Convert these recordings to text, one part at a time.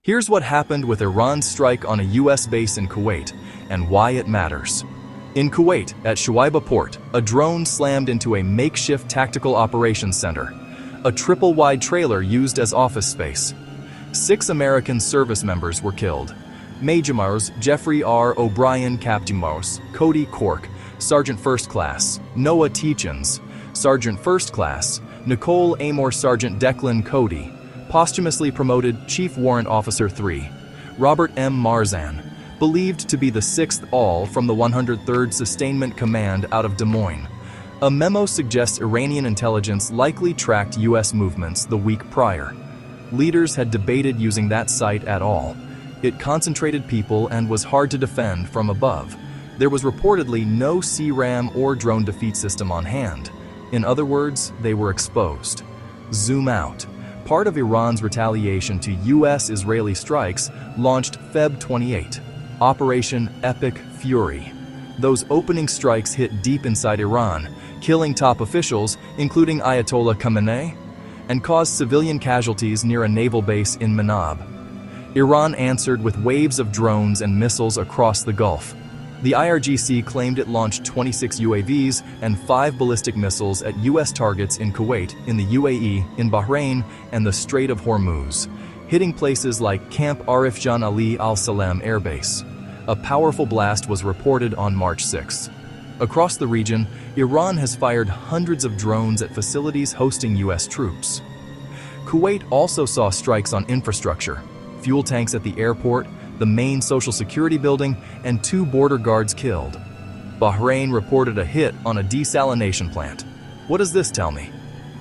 Here's what happened with Iran's strike on a U.S. base in Kuwait and why it matters. In Kuwait, at Shuaiba port, a drone slammed into a makeshift tactical operations center, a triple-wide trailer used as office space. 6 American service members were killed. Major Generals Jeffrey R. O'Brien, Captain Mars, Cody Cork, Sergeant First Class, Noah Teachins, Sergeant First Class, Nicole Amor, Sergeant Declan Cody, posthumously promoted Chief Warrant Officer 3, Robert M. Marzan, believed to be the 6th all from the 103rd Sustainment Command out of Des Moines. A memo suggests Iranian intelligence likely tracked U.S. movements the week prior. Leaders had debated using that site at all. It concentrated people and was hard to defend from above. There was reportedly no CRAM or drone defeat system on hand. In other words, they were exposed. Zoom out. Part of Iran's retaliation to U.S.-Israeli strikes launched Feb 28, Operation Epic Fury. Those opening strikes hit deep inside Iran, killing top officials, including Ayatollah Khamenei, and caused civilian casualties near a naval base in Manab. Iran answered with waves of drones and missiles across the Gulf. The IRGC claimed it launched 26 UAVs and 5 ballistic missiles at U.S. targets in Kuwait, in the UAE, in Bahrain, and the Strait of Hormuz, hitting places like Camp Arif Jan Ali al-Salem Air Base. A powerful blast was reported on March 6. Across the region, Iran has fired hundreds of drones at facilities hosting U.S. troops. Kuwait also saw strikes on infrastructure, fuel tanks at the airport, the main Social Security building, and 2 border guards killed. Bahrain reported a hit on a desalination plant. What does this tell me?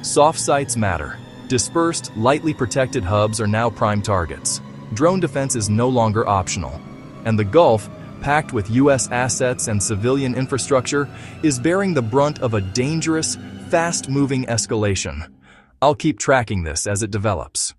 Soft sites matter. Dispersed, lightly protected hubs are now prime targets. Drone defense is no longer optional. And the Gulf, packed with U.S. assets and civilian infrastructure, is bearing the brunt of a dangerous, fast-moving escalation. I'll keep tracking this as it develops.